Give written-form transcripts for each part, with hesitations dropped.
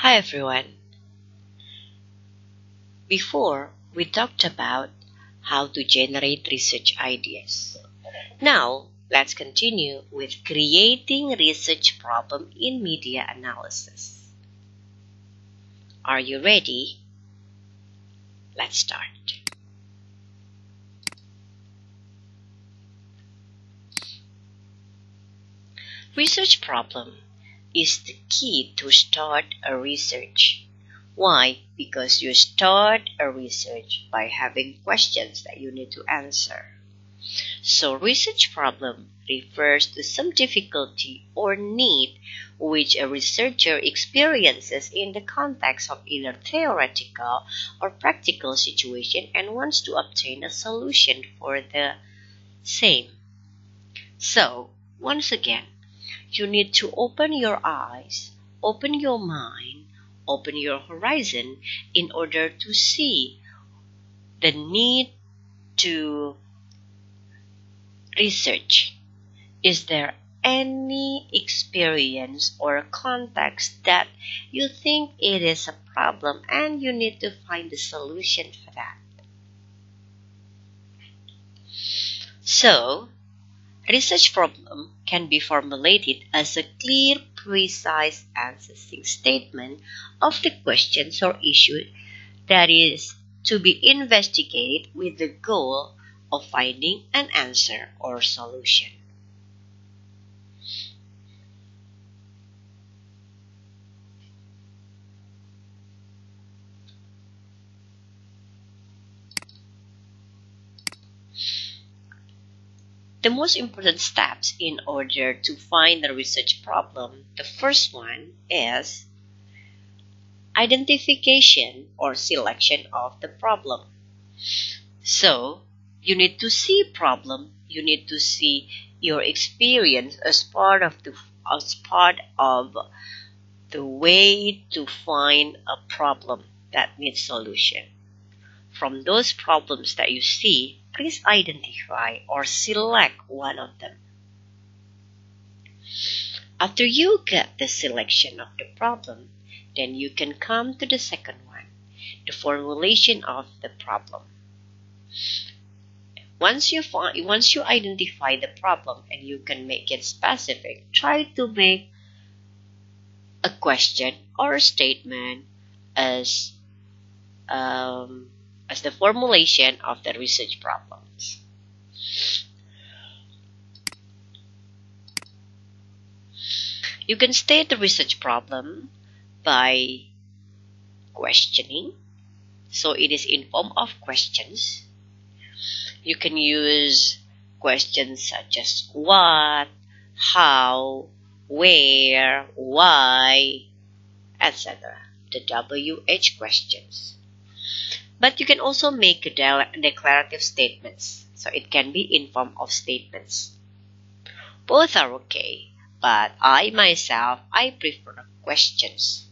Hi everyone. Before, we talked about how to generate research ideas. Now, let's continue with creating research problem in media analysis. Are you ready? Let's start. Research problem is the key to start a research. Why? Because you start a research by having questions that you need to answer. So research problem refers to some difficulty or need which a researcher experiences in the context of either theoretical or practical situation and wants to obtain a solution for the same. So, once again, you need to open your eyes, open your mind, open your horizon in order to see the need to research. Is there any experience or context that you think it is a problem and you need to find a solution for that? So, research problem can be formulated as a clear, precise, answering statement of the questions or issue that is to be investigated with the goal of finding an answer or solution. The most important steps in order to find the research problem, the first one is identification or selection of the problem. So, you need to see problem, you need to see your experience as part of the way to find a problem that needs solution. From those problems that you see, please identify or select one of them. After you get the selection of the problem, then you can come to the second one, the formulation of the problem. Once you identify the problem and you can make it specific, try to make a question or a statement as the formulation of the research problems. You can state the research problem by questioning. So it is in form of questions. You can use questions such as what, how, where, why, etc. The WH questions. But you can also make declarative statements. So it can be in form of statements. Both are okay, but I prefer questions.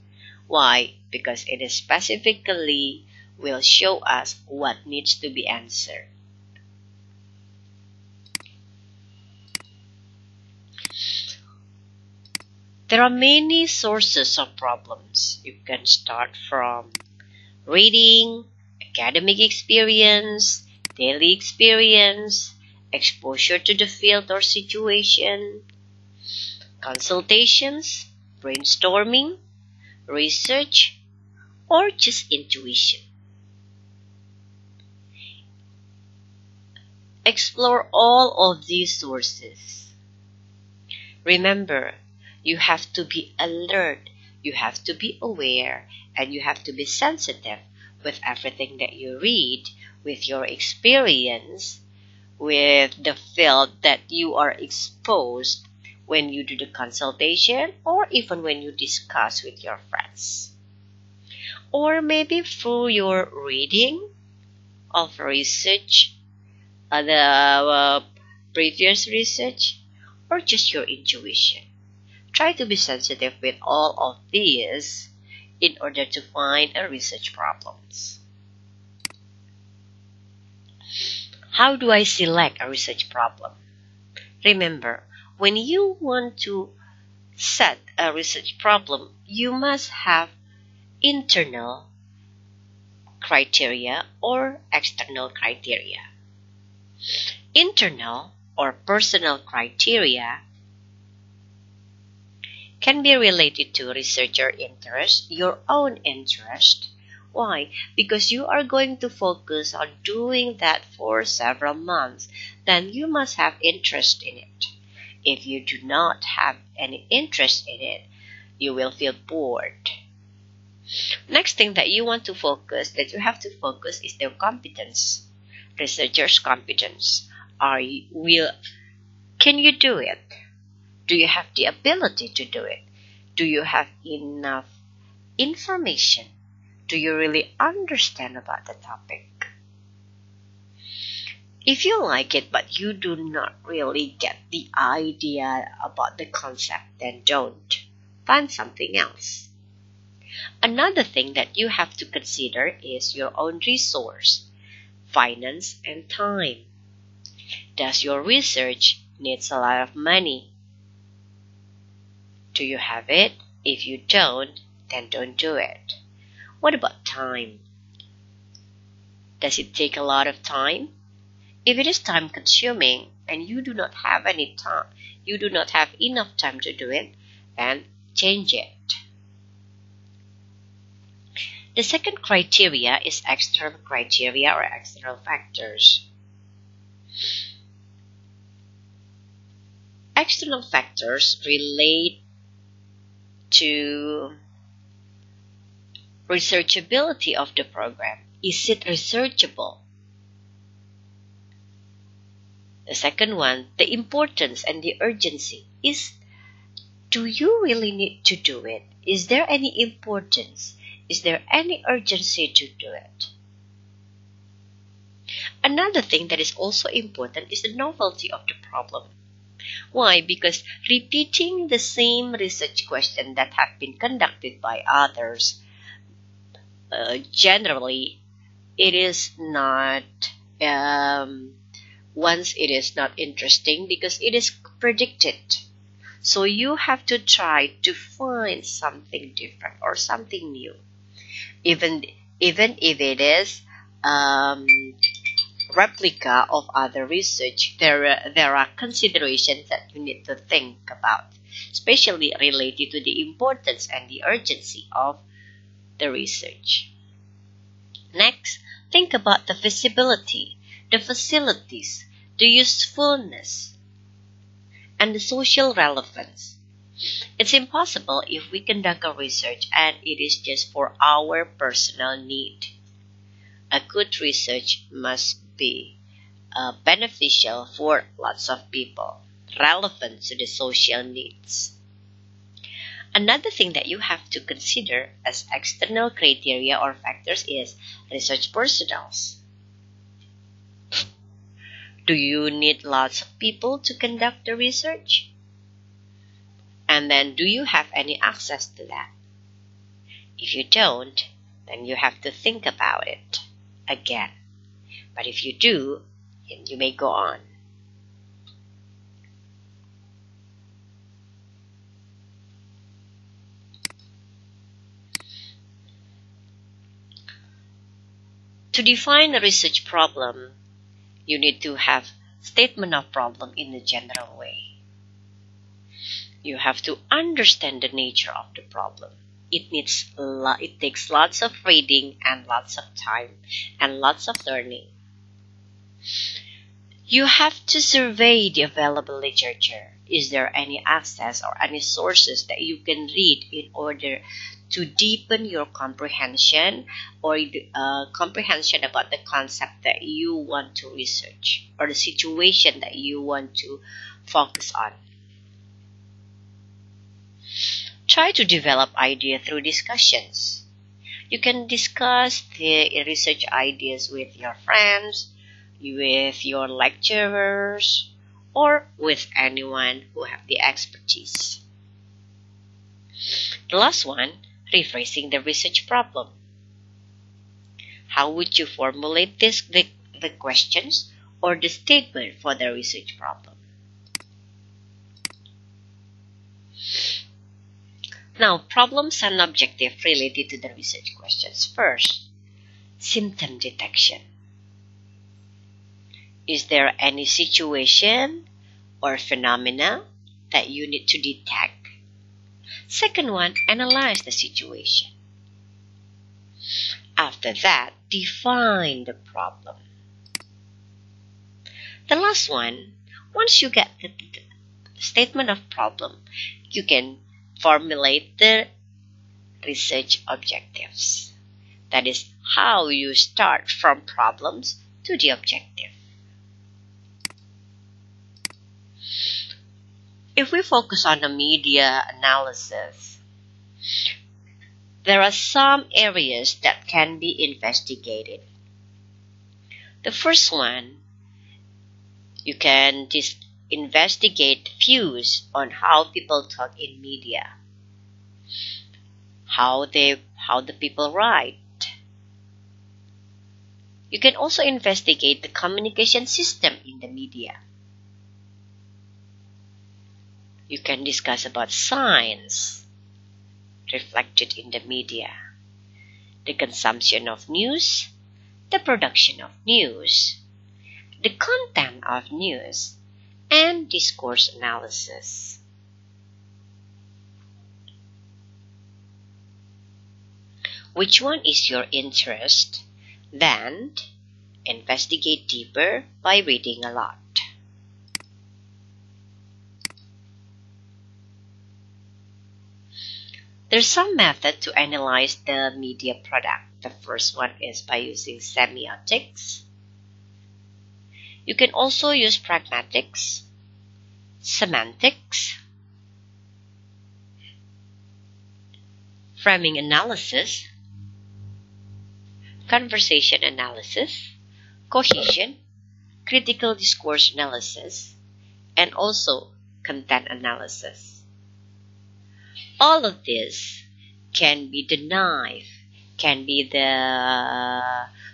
Why? Because it specifically will show us what needs to be answered. There are many sources of problems. You can start from reading, academic experience, daily experience, exposure to the field or situation, consultations, brainstorming, research, or just intuition. Explore all of these sources. Remember, you have to be alert, you have to be aware, and you have to be sensitive with everything that you read, with your experience, with the field that you are exposed when you do the consultation or even when you discuss with your friends. Or maybe through your reading of research, the previous research, or just your intuition. Try to be sensitive with all of these in order to find a research problems. How do I select a research problem? Remember, when you want to set a research problem, you must have internal criteria or external criteria. Internal or personal criteria can be related to researcher interest, your own interest. Why? Because you are going to focus on doing that for several months, then you must have interest in it. If you do not have any interest in it, you will feel bored. Next thing that you want to focus, that you have to focus, is their competence. Researcher's competence. Can you do it? Do you have the ability to do it? Do you have enough information? Do you really understand about the topic? If you like it but you do not really get the idea about the concept, then don't. Find something else. Another thing that you have to consider is your own resource, finance, and time. Does your research needs a lot of money? Do you have it? If you don't, then don't do it. What about time? Does it take a lot of time? If it is time consuming and you do not have any time, you do not have enough time to do it, then change it. The second criteria is external criteria or external factors. External factors relate to researchability of the program. Is it researchable? The second one, the importance and the urgency. Do you really need to do it? Is there any importance? Is there any urgency to do it? Another thing that is also important is the novelty of the problem. Why? Because repeating the same research question that have been conducted by others, generally, it is not, once it is not interesting because it is predicted. So you have to try to find something different or something new. Even if it is replica of other research, there are considerations that you need to think about, especially related to the importance and the urgency of the research. Next, think about the feasibility, the facilities, the usefulness, and the social relevance. It's impossible if we conduct a research and it is just for our personal need. A good research must be beneficial for lots of people, relevant to the social needs. Another thing that you have to consider as external criteria or factors is research personnel. Do you need lots of people to conduct the research? And then, do you have any access to that? If you don't, then you have to think about it again. But if you do, then you may go on. To define a research problem, you need to have statement of problem in a general way. You have to understand the nature of the problem. It takes lots of reading and lots of time and lots of learning. You have to survey the available literature. Is there any access or any sources that you can read in order to deepen your comprehension or comprehension about the concept that you want to research or the situation that you want to focus on? Try to develop ideas through discussions. You can discuss the research ideas with your friends, with your lecturers, or with anyone who have the expertise. The last one, rephrasing the research problem. How would you formulate the questions or the statement for the research problem? Now, problems and objective related to the research questions. First, symptom detection. Is there any situation or phenomena that you need to detect? Second one, analyze the situation. After that, define the problem. The last one, once you get the statement of problem, you can formulate the research objectives. That is how you start from problems to the objective. If we focus on the media analysis, there are some areas that can be investigated. The first one, you can investigate views on how people talk in media, how the people write. You can also investigate the communication system in the media. You can discuss about science reflected in the media, the consumption of news, the production of news, the content of news, and discourse analysis. Which one is your interest? Then investigate deeper by reading a lot. There's some method to analyze the media product. The first one is by using semiotics. You can also use pragmatics, semantics, framing analysis, conversation analysis, cohesion, critical discourse analysis, and also content analysis. All of this can be the knife, can be the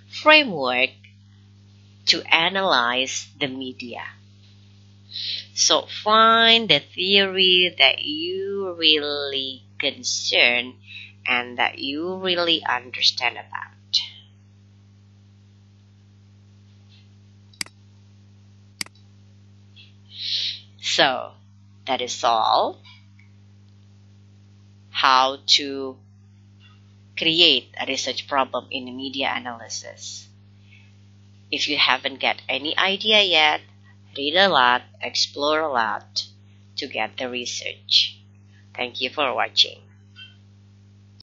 framework to analyze the media. So find the theory that you really concern and that you really understand about. So that is all. How to create a research problem in media analysis. If you haven't got any idea yet, read a lot, explore a lot to get the research. Thank you for watching.